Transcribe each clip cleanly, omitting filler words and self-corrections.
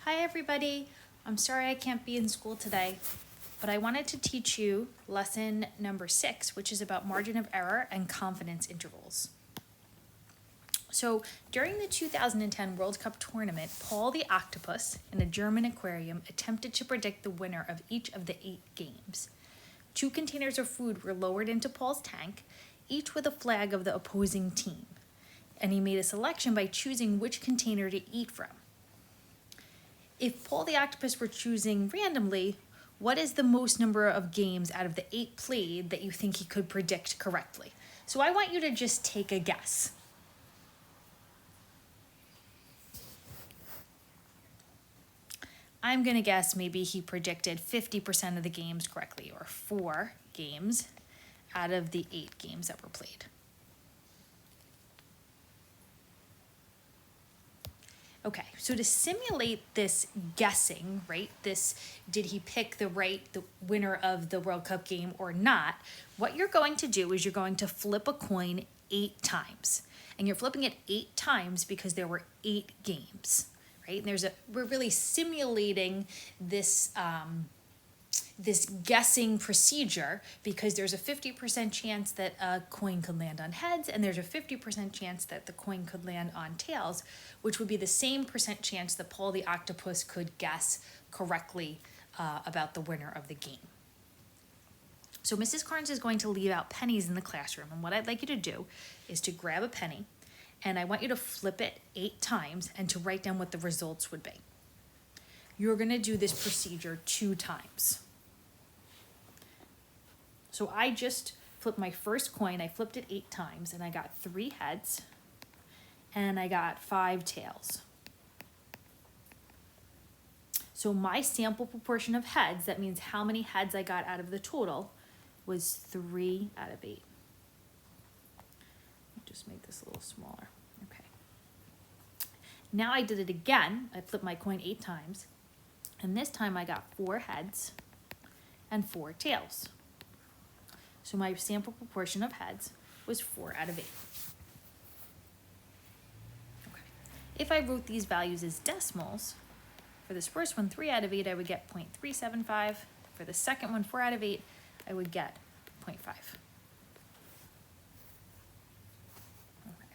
Hi everybody, I'm sorry I can't be in school today, but I wanted to teach you lesson number 6, which is about margin of error and confidence intervals. So during the 2010 World Cup tournament, Paul the Octopus in a German aquarium attempted to predict the winner of each of the 8 games. 2 containers of food were lowered into Paul's tank, each with a flag of the opposing team, and he made a selection by choosing which container to eat from. If Paul the Octopus were choosing randomly, what is the most number of games out of the 8 played that you think he could predict correctly? So I want you to just take a guess. I'm going to guess maybe he predicted 50% of the games correctly, or 4 games out of the 8 games that were played. Okay, so to simulate this guessing, right, did he pick the winner of the World Cup game or not, what you're going to do is you're going to flip a coin 8 times. And you're flipping it 8 times because there were 8 games, right? And we're really simulating this this guessing procedure because there's a 50% chance that a coin could land on heads and there's a 50% chance that the coin could land on tails, which would be the same percent chance that Paul the Octopus could guess correctly about the winner of the game. So Mrs. Carnes is going to leave out pennies in the classroom, and what I'd like you to do is to grab a penny and I want you to flip it 8 times and to write down what the results would be. You're going to do this procedure 2 times. So I just flipped my first coin, I flipped it 8 times, and I got 3 heads, and I got 5 tails. So my sample proportion of heads, that means how many heads I got out of the total, was 3 out of 8. Just make this a little smaller. Okay. Now I did it again. I flipped my coin 8 times, and this time I got 4 heads and 4 tails. So my sample proportion of heads was 4 out of 8. Okay. If I wrote these values as decimals, for this first one, 3 out of 8, I would get 0.375. For the second one, 4 out of 8, I would get 0.5. Okay.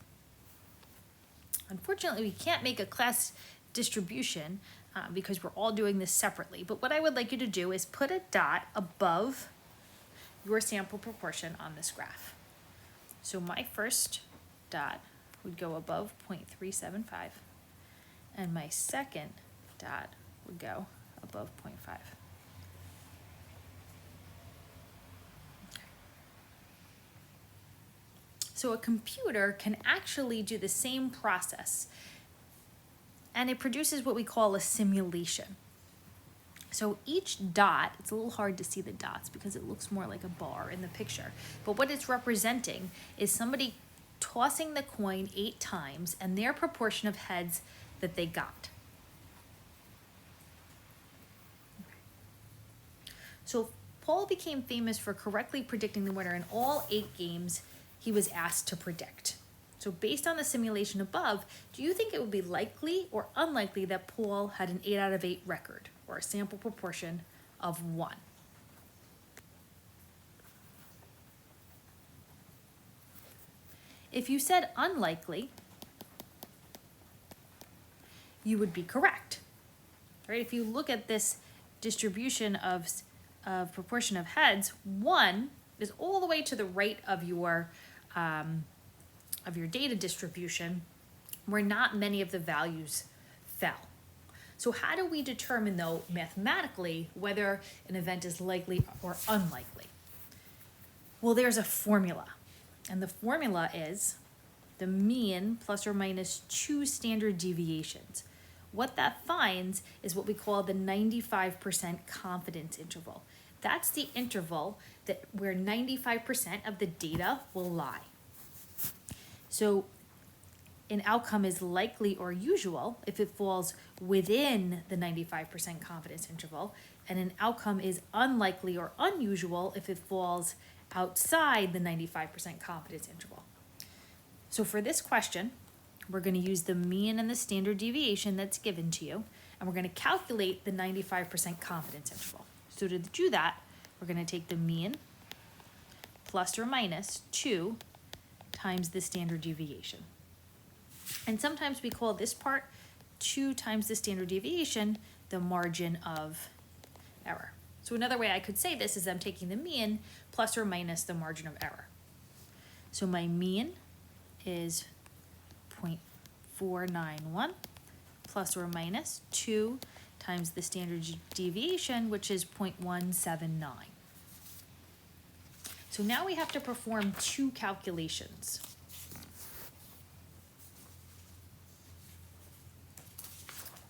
Unfortunately, we can't make a class distribution because we're all doing this separately. But what I would like you to do is put a dot above your sample proportion on this graph. So my first dot would go above 0.375 and my second dot would go above 0.5. Okay. So a computer can actually do the same process, and it produces what we call a simulation. So each dot, it's a little hard to see the dots because it looks more like a bar in the picture, but what it's representing is somebody tossing the coin 8 times and their proportion of heads that they got. Okay. So Paul became famous for correctly predicting the winner in all 8 games he was asked to predict. So based on the simulation above, do you think it would be likely or unlikely that Paul had an 8 out of 8 record, or a sample proportion of 1? If you said unlikely, you would be correct. Right? If you look at this distribution of proportion of heads, 1 is all the way to the right of your data distribution, where not many of the values fell. So how do we determine, though, mathematically, whether an event is likely or unlikely? Well, there's a formula, and the formula is the mean plus or minus 2 standard deviations. What that finds is what we call the 95% confidence interval. That's the interval where 95% of the data will lie. So an outcome is likely or usual if it falls within the 95% confidence interval, and an outcome is unlikely or unusual if it falls outside the 95% confidence interval. So for this question, we're going to use the mean and the standard deviation that's given to you, and we're going to calculate the 95% confidence interval. So to do that, we're going to take the mean plus or minus 2 times the standard deviation. And sometimes we call this part 2 times the standard deviation the margin of error. So another way I could say this is I'm taking the mean plus or minus the margin of error. So my mean is 0.491 plus or minus 2 times the standard deviation, which is 0.179. So now we have to perform 2 calculations.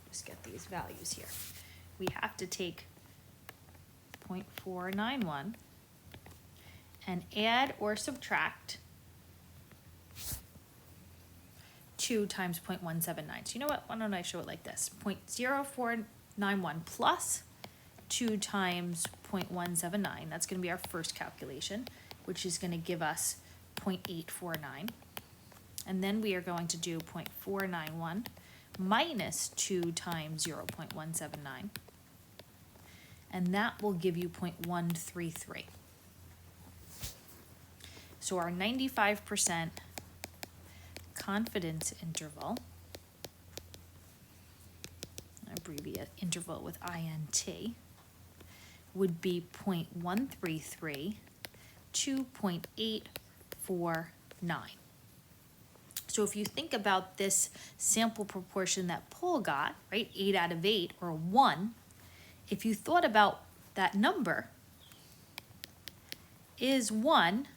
Just get these values here. We have to take 0.491 and add or subtract 2 times 0.179. So you know what? Why don't I show it like this? 0.0491 plus 2 times 0.179. That's going to be our first calculation, which is going to give us 0.849. And then we are going to do 0.491 minus 2 times 0.179. And that will give you 0.133. So our 95% confidence interval, abbreviate interval with INT, would be 0.133 to 0.849. So if you think about this sample proportion that Paul got, right, 8 out of 8 or 1, if you thought about that number is 1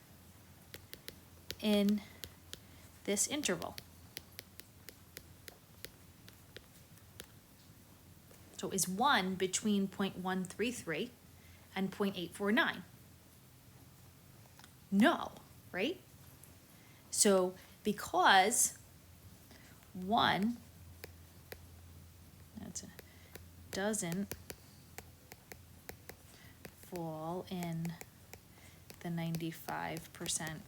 in this interval. So is 1 between 0.133 and 0.849? No, right? So because 1 doesn't fall in the 95%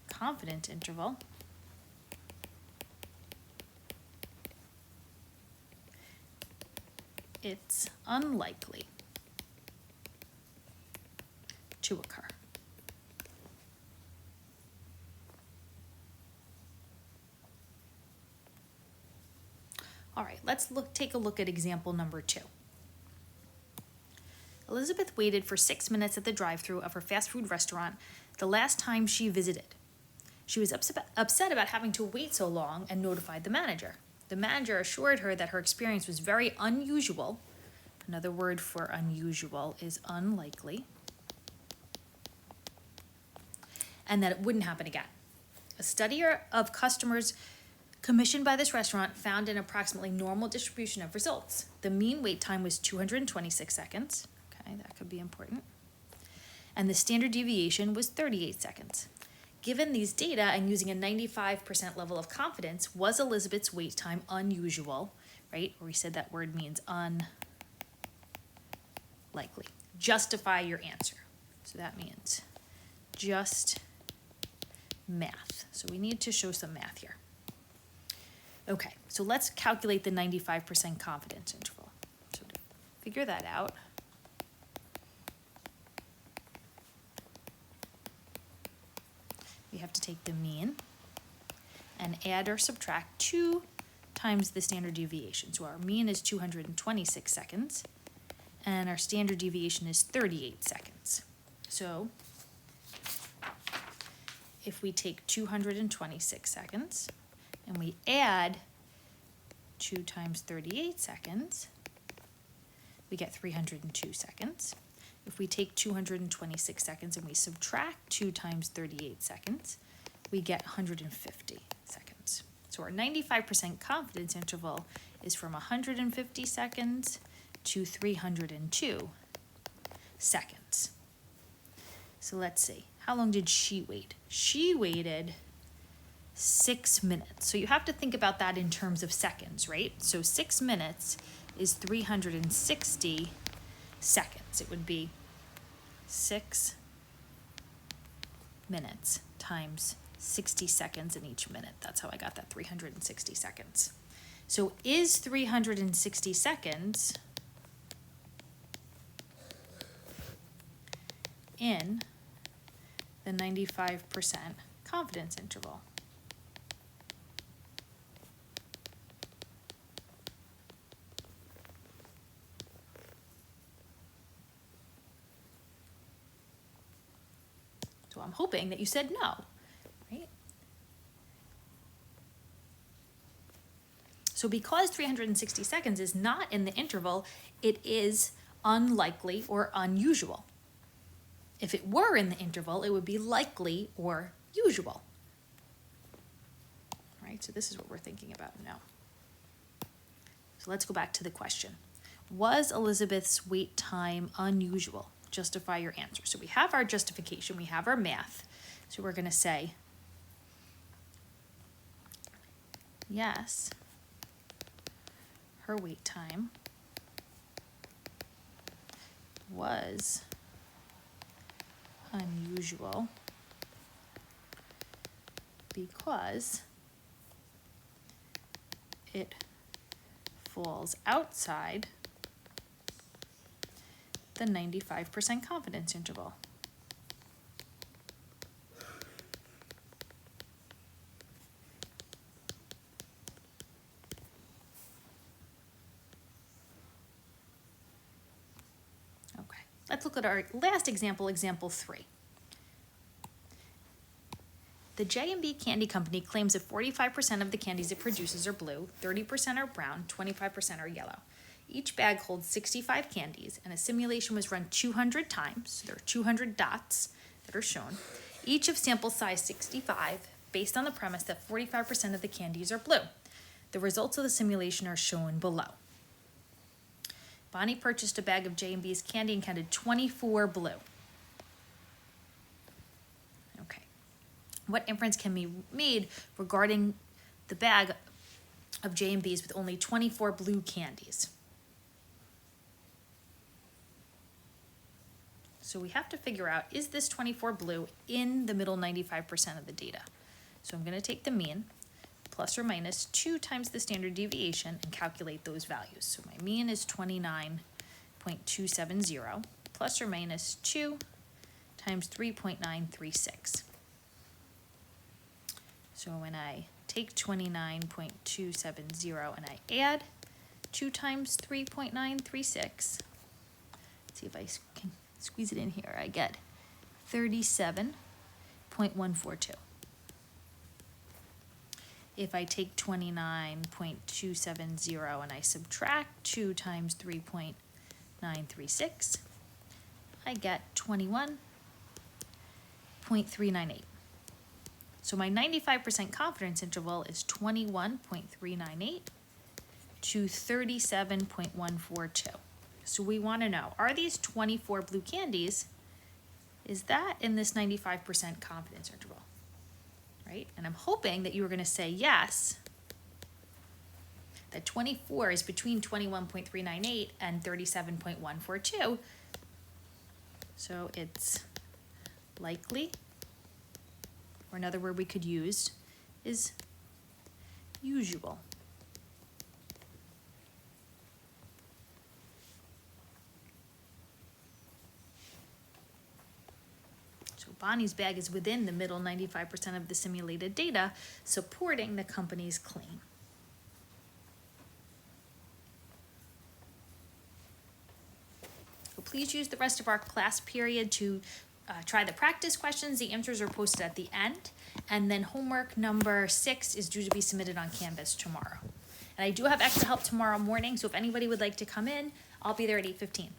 confidence interval, it's unlikely to occur. All right, let's take a look at example number 2. Elizabeth waited for 6 minutes at the drive-thru of her fast food restaurant the last time she visited. She was upset about having to wait so long and notified the manager. The manager assured her that her experience was very unusual. Another word for unusual is unlikely. And that it wouldn't happen again. A study of customers commissioned by this restaurant found an approximately normal distribution of results. The mean wait time was 226 seconds. Okay, that could be important. And the standard deviation was 38 seconds. Given these data and using a 95% level of confidence, was Elizabeth's wait time unusual, right? Or we said that word means unlikely. Justify your answer. So that means just math. So we need to show some math here. Okay, so let's calculate the 95% confidence interval. So to figure that out, we have to take the mean and add or subtract 2 times the standard deviation. So our mean is 226 seconds, and our standard deviation is 38 seconds. So if we take 226 seconds and we add 2 times 38 seconds, we get 302 seconds. If we take 226 seconds and we subtract 2 times 38 seconds, we get 150 seconds. So our 95% confidence interval is from 150 seconds to 302 seconds. So let's see, how long did she wait? She waited 6 minutes. So you have to think about that in terms of seconds, right? So 6 minutes is 360 seconds. It would be 6 minutes times 60 seconds in each minute. That's how I got that 360 seconds. So is 360 seconds in the 95% confidence interval? So I'm hoping that you said no, right? So because 360 seconds is not in the interval, it is unlikely or unusual. If it were in the interval, it would be likely or usual. Right? So this is what we're thinking about now. So let's go back to the question. Was Elizabeth's wait time unusual? Justify your answer. So we have our justification, we have our math. So we're going to say, yes, her wait time was unusual because it falls outside the 95% confidence interval. Okay, let's look at our last example, example 3. The J&B Candy Company claims that 45% of the candies it produces are blue, 30% are brown, 25% are yellow. Each bag holds 65 candies, and a simulation was run 200 times. So there are 200 dots that are shown, each of sample size 65, based on the premise that 45% of the candies are blue. The results of the simulation are shown below. Bonnie purchased a bag of J&B's candy and counted 24 blue. Okay. What inference can be made regarding the bag of J&B's with only 24 blue candies? So we have to figure out, is this 24 blue in the middle 95% of the data? So I'm going to take the mean, plus or minus 2 times the standard deviation, and calculate those values. So my mean is 29.270, plus or minus 2 times 3.936. So when I take 29.270 and I add 2 times 3.936, let's see if I can squeeze it in here, I get 37.142. If I take 29.270 and I subtract 2 times 3.936, I get 21.398. So my 95% confidence interval is 21.398 to 37.142. So we want to know, are these 24 blue candies, is that in this 95% confidence interval? Right? And I'm hoping that you were going to say yes, that 24 is between 21.398 and 37.142. So it's likely, or another word we could use is usual. Bonnie's bag is within the middle 95% of the simulated data, supporting the company's claim. So please use the rest of our class period to try the practice questions. The answers are posted at the end, and then homework number 6 is due to be submitted on Canvas tomorrow. And I do have extra help tomorrow morning, so if anybody would like to come in, I'll be there at 8:15.